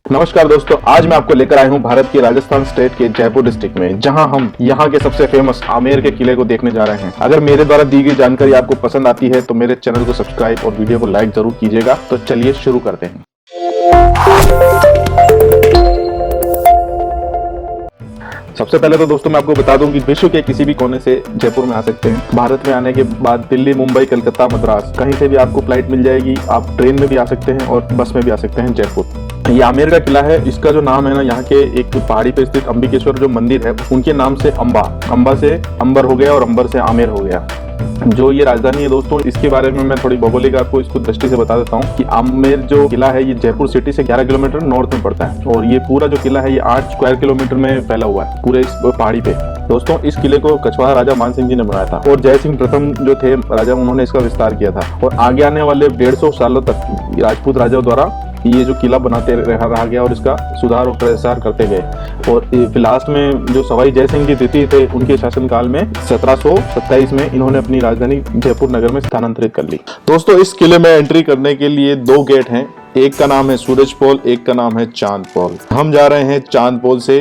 नमस्कार दोस्तों, आज मैं आपको लेकर आया हूं भारत के राजस्थान स्टेट के जयपुर डिस्ट्रिक्ट में, जहां हम यहां के सबसे फेमस आमेर के किले को देखने जा रहे हैं। अगर मेरे द्वारा दी गई जानकारी आपको पसंद आती है तो मेरे चैनल को सब्सक्राइब और वीडियो को लाइक जरूर कीजिएगा। तो चलिए शुरू करते हैं। सबसे पहले तो दोस्तों मैं आपको बता दूं कि विश्व के किसी भी कोने से जयपुर में आ सकते हैं। भारत में आने के बाद दिल्ली, मुंबई, कलकत्ता, मद्रास कहीं से भी आपको फ्लाइट मिल जाएगी। आप ट्रेन में भी आ सकते हैं और बस में भी आ सकते हैं जयपुर। ये आमेर का किला है। इसका जो नाम है ना, यहाँ के एक पहाड़ी पे स्थित अंबिकेश्वर जो मंदिर है उनके नाम से अंबा से अंबर हो गया और अंबर से आमेर हो गया। जो ये राजधानी है दोस्तों, इसके बारे में मैं थोड़ी भौगोलिक आपको इसको दृष्टि से बता देता हूँ कि आमेर जो किला है ये जयपुर सिटी से 11 किलोमीटर नॉर्थ में पड़ता है और ये पूरा जो किला है ये 8 स्क्वायर किलोमीटर में फैला हुआ है पूरे इस पहाड़ी पे। दोस्तों इस किले को कछवाहा राजा मानसिंह जी ने बनाया था और जय सिंह प्रथम जो थे राजा, उन्होंने इसका विस्तार किया था और आगे आने वाले 150 सालों तक राजपूत राजाओं द्वारा ये जो किला बनाते रहा गया और इसका सुधार और प्रसार करते गए। और फिर लास्ट में जो सवाई जय सिंह जी द्वितीय थे, उनके शासनकाल में 1727 में इन्होंने अपनी राजधानी जयपुर नगर में स्थानांतरित कर ली। दोस्तों इस किले में एंट्री करने के लिए 2 गेट हैं। एक का नाम है सूरज पोल, एक का नाम है चांद पोल। हम जा रहे हैं चांद पोल से।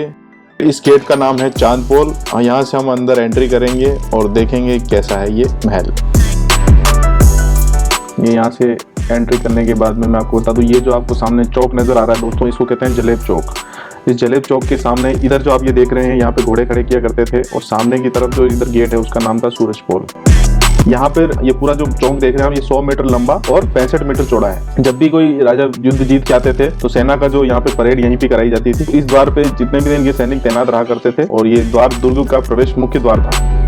इस गेट का नाम है चांद पोल। यहाँ से हम अंदर एंट्री करेंगे और देखेंगे कैसा है ये महल। ये यहाँ से एंट्री करने के बाद में मैं आपको बता दूं, ये जो आपको सामने चौक नजर आ रहा है दोस्तों, इसको कहते हैं जलेब चौक। इस जलेब चौक के सामने इधर जो आप ये देख रहे हैं, यहाँ पे घोड़े खड़े किया करते थे और सामने की तरफ जो इधर गेट है उसका नाम था सूरज पोल। यहाँ पर ये पूरा जो चौक देख रहे हैं, ये 100 मीटर लंबा और 65 मीटर चौड़ा है। जब भी कोई राजा युद्ध जीत के आते थे तो सेना का जो यहाँ पे परेड यहीं पे कराई जाती थी। इस द्वार पे जितने भी इनके सैनिक तैनात रहा करते थे और ये द्वार दुर्ग का प्रवेश मुख्य द्वार था।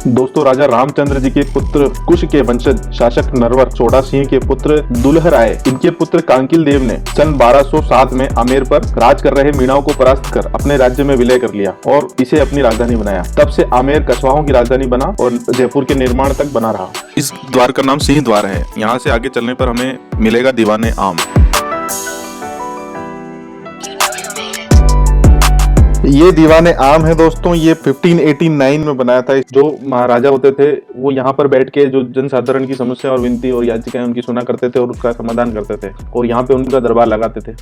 दोस्तों राजा रामचंद्र जी के पुत्र कुश के वंशज शासक नरवर चोड़ा सिंह के पुत्र दुल्हराय, इनके पुत्र कांकिल देव ने सन 1207 में आमेर पर राज कर रहे मीणाओं को परास्त कर अपने राज्य में विलय कर लिया और इसे अपनी राजधानी बनाया। तब से आमेर कछवाहों की राजधानी बना और जयपुर के निर्माण तक बना रहा। इस द्वार का नाम सिंह द्वार है। यहाँ से आगे चलने पर हमें मिलेगा दीवाने आम। ये दीवाने आम है दोस्तों, ये 1589 में बनाया था। जो महाराजा होते थे वो यहाँ पर बैठ के जो जनसाधारण की समस्या और विनती और याचिकाएं उनकी सुना करते थे और उसका समाधान करते थे और यहाँ पे उनका दरबार लगाते थे।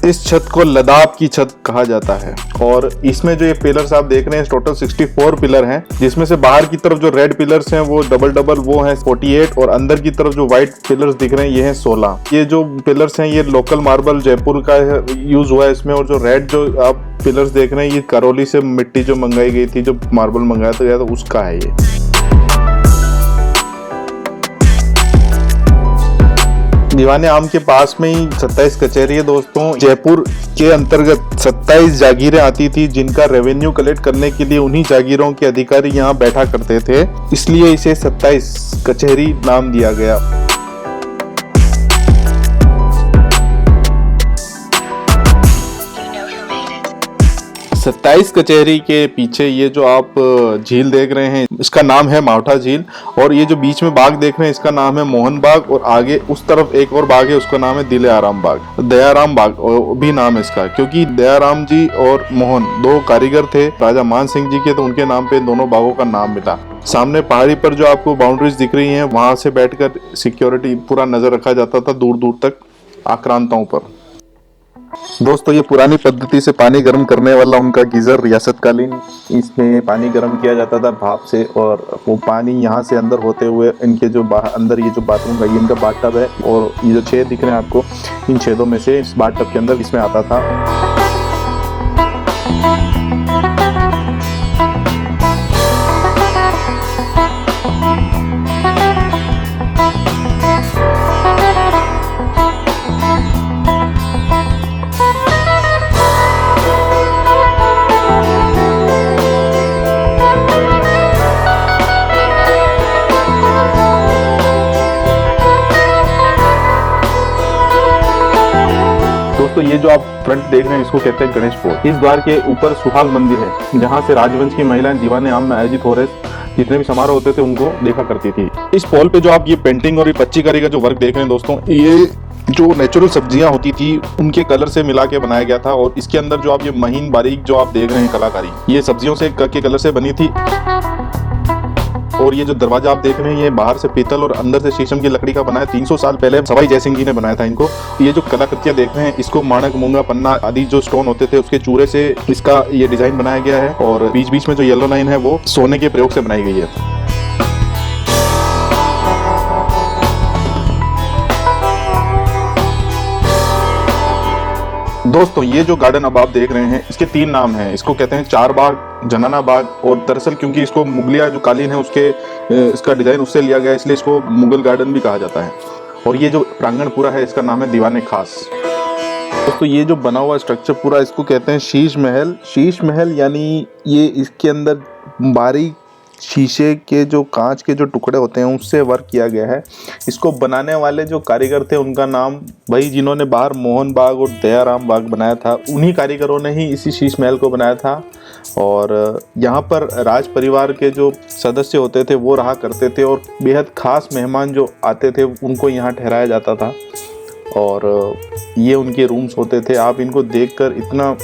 इस छत को लदाब की छत कहा जाता है और इसमें जो ये पिलर्स आप देख रहे हैं टोटल 64 पिलर हैं, जिसमें से बाहर की तरफ जो रेड पिलर्स हैं वो डबल वो हैं 48 और अंदर की तरफ जो व्हाइट पिलर्स दिख रहे हैं ये हैं 16। ये जो पिलर्स हैं ये लोकल मार्बल जयपुर का यूज हुआ है इसमें और जो रेड जो आप पिलर्स देख रहे हैं ये करौली से मिट्टी जो मंगाई गई थी, जो मार्बल मंगाया गया था उसका है ये। दीवाने आम के पास में ही 27 कचहरी है दोस्तों। जयपुर के अंतर्गत 27 जागीरें आती थी जिनका रेवेन्यू कलेक्ट करने के लिए उन्हीं जागीरों के अधिकारी यहाँ बैठा करते थे, इसलिए इसे 27 कचहरी नाम दिया गया। 27 कचहरी के पीछे ये जो आप झील देख रहे हैं इसका नाम है मावठा झील और ये जो बीच में बाग देख रहे हैं इसका नाम है मोहन बाग और आगे उस तरफ एक और बाग है उसका नाम है दयाराम बाग भी नाम है इसका, क्योंकि दयाराम जी और मोहन 2 कारीगर थे राजा मान सिंह जी के, तो उनके नाम पे दोनों बागों का नाम मिला। सामने पहाड़ी पर जो आपको बाउंड्रीज दिख रही हैं वहां से बैठकर सिक्योरिटी पूरा नजर रखा जाता था दूर दूर तक आक्रांताओं पर। दोस्तों ये पुरानी पद्धति से पानी गर्म करने वाला उनका गीजर रियासतकालीन, इसमें पानी गर्म किया जाता था भाप से और वो पानी यहाँ से अंदर होते हुए इनके जो अंदर ये जो बाथरूम का ये इनका बाथटब है और ये जो छेद दिख रहे हैं आपको, इन छेदों में से इस बाथटब के अंदर इसमें आता था। तो ये जो आप फ्रंट देख रहे हैं इसको कहते हैं गणेश पोल। इस द्वार के ऊपर सुहाग मंदिर है जहाँ से राजवंश की महिलाएं दीवाने आम में आयोजित हो रहे जितने भी समारोह होते थे उनको देखा करती थी। इस पोल पे जो आप ये पेंटिंग और ये पच्चीकारी का जो वर्क देख रहे हैं दोस्तों, ये जो नेचुरल सब्जियां होती थी उनके कलर से मिला के बनाया गया था और इसके अंदर जो आप ये महीन बारीक जो आप देख रहे हैं कलाकारी, ये सब्जियों से के कलर से बनी थी और ये जो दरवाजा आप देख रहे हैं ये बाहर से पीतल और अंदर से शीशम की लकड़ी का बना है। 300 साल पहले सवाई जयसिंह जी ने बनाया था इनको। ये जो कलाकृतियां देख रहे हैं इसको माणक, मूंगा, पन्ना आदि जो स्टोन होते थे उसके चूरे से इसका ये डिजाइन बनाया गया है। और बीच बीच में जो येलो लाइन है वो सोने के प्रयोग से बनाई गई है। दोस्तों ये जो गार्डन अब आप देख रहे हैं इसके 3 नाम हैं। इसको कहते हैं चार बाग, जनाना बाग, और दरअसल क्योंकि इसको मुगलिया जो कालीन है उसके इसका डिजाइन उससे लिया गया इसलिए इसको मुगल गार्डन भी कहा जाता है। और ये जो प्रांगण पूरा है इसका नाम है दीवाने खास। दोस्तों ये जो बना हुआ स्ट्रक्चर पूरा इसको कहते हैं शीश महल। शीश महल यानी ये इसके अंदर बारीक शीशे के जो कांच के जो टुकड़े होते हैं उससे वर्क किया गया है। इसको बनाने वाले जो कारीगर थे उनका नाम, भाई जिन्होंने बाहर मोहन बाग और दयाराम बाग बनाया था उन्हीं कारीगरों ने ही इसी शीश महल को बनाया था। और यहाँ पर राज परिवार के जो सदस्य होते थे वो रहा करते थे और बेहद खास मेहमान जो आते थे उनको यहाँ ठहराया जाता था। और ये उनके रूम्स होते थे। आप इनको देखकर इतना,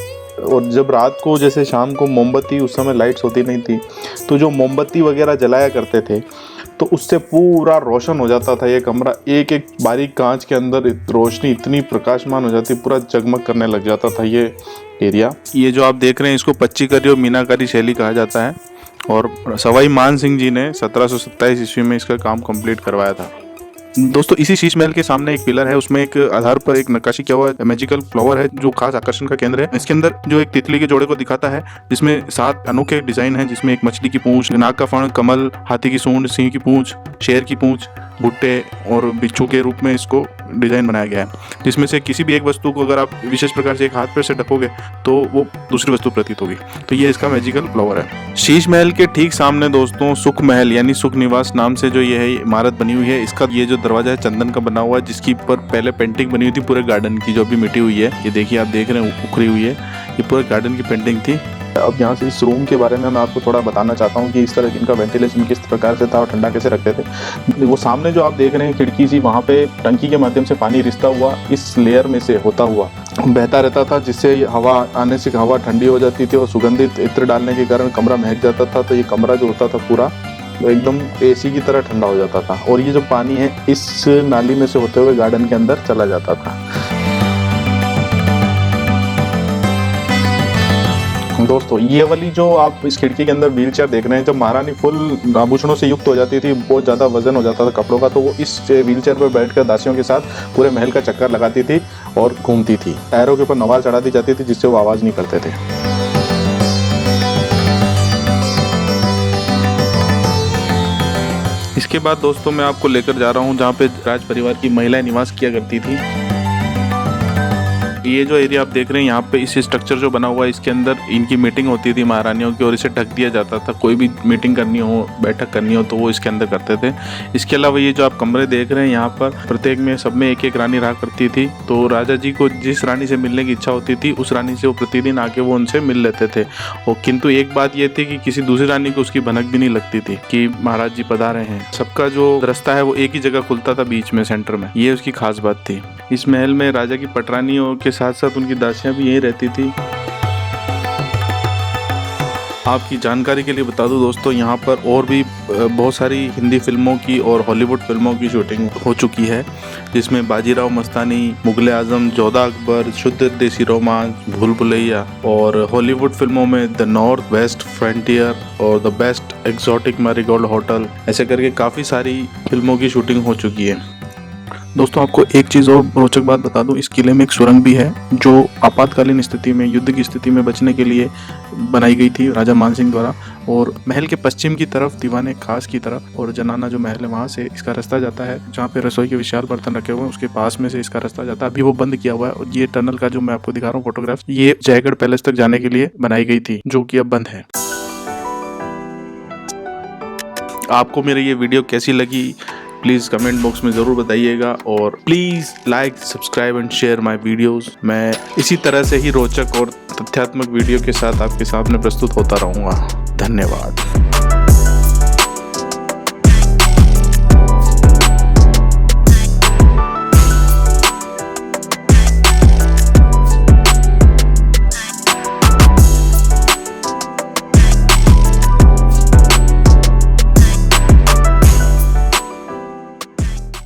और जब रात को जैसे शाम को मोमबत्ती, उस समय लाइट्स होती नहीं थी तो जो मोमबत्ती वगैरह जलाया करते थे तो उससे पूरा रोशन हो जाता था ये कमरा। एक एक बारीक कांच के अंदर रोशनी इतनी प्रकाशमान हो जाती, पूरा जगमग करने लग जाता था ये एरिया। ये जो आप देख रहे हैं इसको पच्चीकरी और मीनाकारी शैली कहा जाता है। और सवाई मान सिंह जी ने 1727 ईस्वी में इसका काम कंप्लीट करवाया था। दोस्तों इसी शीश महल के सामने एक पिलर है, उसमें एक आधार पर एक नक्काशी किया हुआ मैजिकल फ्लावर है जो खास आकर्षण का केंद्र है। इसके अंदर जो एक तितली के जोड़े को दिखाता है जिसमें 7 अनोखे डिजाइन है, जिसमें एक मछली की पूंछ, नाग का फण, कमल, हाथी की सूंड, सिंह की पूंछ, शेर की पूंछ, भुट्टे और बिच्छू के रूप में इसको डिजाइन बनाया गया है। जिसमें से किसी भी एक वस्तु को अगर आप विशेष प्रकार से एक हाथ पैर से ढकोगे तो वो दूसरी वस्तु प्रतीत होगी। तो ये इसका मैजिकल फ्लावर है। शीश महल के ठीक सामने दोस्तों सुख महल यानी सुख निवास नाम से जो ये है इमारत बनी हुई है। इसका ये जो दरवाजा है चंदन का बना हुआ है, जिसकी पर पहले पेंटिंग बनी हुई थी पूरे गार्डन की, जो भी मिटी हुई है। ये देखिए आप देख रहे हैं उखड़ी हुई है, ये पूरे गार्डन की पेंटिंग थी। अब यहाँ से इस रूम के बारे में मैं आपको थोड़ा बताना चाहता हूँ कि इस तरह इनका वेंटिलेशन किस प्रकार से था और ठंडा कैसे रखते थे। वो सामने जो आप देख रहे हैं खिड़की सी, वहाँ पे टंकी के माध्यम से पानी रिसता हुआ इस लेयर में से होता हुआ बहता रहता था, जिससे हवा आने से हवा ठंडी हो जाती थी और सुगंधित इत्र डालने के कारण कमरा महक जाता था। तो ये कमरा जो होता था पूरा एकदम एसी की तरह ठंडा हो जाता था। और ये जो पानी है इस नाली में से होते हुए गार्डन के अंदर चला जाता था। दोस्तों ये वाली जो आप इस खिड़की के अंदर व्हील चेयर देख रहे हैं, जब महारानी फुल आभूषणों से युक्त हो जाती थी, बहुत ज़्यादा वजन हो जाता था कपड़ों का, तो वो इस व्हील चेयर पर बैठकर दासियों के साथ पूरे महल का चक्कर लगाती थी और घूमती थी। पैरों के ऊपर नवार चढ़ा दी जाती थी जिससे वो आवाज़ नहीं करते थे। इसके बाद दोस्तों मैं आपको लेकर जा रहा हूँ जहाँ पे राज परिवार की महिलाएं निवास किया करती थी। ये जो एरिया आप देख रहे हैं यहाँ पे इस स्ट्रक्चर जो बना हुआ है इसके अंदर इनकी मीटिंग होती थी महारानियों की, और इसे ढक दिया जाता था। कोई भी मीटिंग करनी हो, बैठक करनी हो तो वो इसके अंदर करते थे। इसके अलावा ये जो आप कमरे देख रहे हैं यहाँ पर प्रत्येक में सब में एक एक रानी रहा करती थी। तो राजा जी को जिस रानी से मिलने की इच्छा होती थी उस रानी से वो प्रतिदिन आके वो उनसे मिल लेते थे। और किंतु एक बात ये थी कि किसी दूसरी रानी को उसकी भनक भी नहीं लगती थी कि महाराज जी पधारे हैं। सबका जो रास्ता है वो एक ही जगह खुलता था, बीच में सेंटर में। ये उसकी खास बात थी। इस महल में राजा की पटरानियों के साथ साथ उनकी दासियां भी यहीं रहती थी। आपकी जानकारी के लिए बता दूं दोस्तों, यहाँ पर और भी बहुत सारी हिंदी फिल्मों की और हॉलीवुड फिल्मों की शूटिंग हो चुकी है, जिसमें बाजीराव मस्तानी, मुगले आजम, जोधा अकबर, शुद्ध देसी रोमांस, भूल भुलैया, और हॉलीवुड फिल्मों में द नॉर्थ वेस्ट फ्रंटियर और the best exotic marigold hotel, ऐसे करके काफ़ी सारी फिल्मों की शूटिंग हो चुकी है। दोस्तों आपको एक चीज़ और रोचक बात बता दूं, इस किले में एक सुरंग भी है जो आपातकालीन स्थिति में, युद्ध की स्थिति में बचने के लिए बनाई गई थी राजा मानसिंह द्वारा। और महल के पश्चिम की तरफ दीवाने खास की तरफ और जनाना जो महल है वहाँ से इसका रास्ता जाता है, जहाँ पे रसोई के विशाल बर्तन रखे हुए हैं उसके पास में से इसका रास्ता जाता है। अभी वो बंद किया हुआ है। और ये टनल का जो मैं आपको दिखा रहा हूँ फोटोग्राफ, ये जयगढ़ पैलेस तक जाने के लिए बनाई गई थी, जो कि अब बंद है। आपको मेरी ये वीडियो कैसी लगी प्लीज़ कमेंट बॉक्स में ज़रूर बताइएगा, और please like, subscribe and share my videos. मैं इसी तरह से ही रोचक और तथ्यात्मक वीडियो के साथ आपके सामने प्रस्तुत होता रहूँगा। धन्यवाद।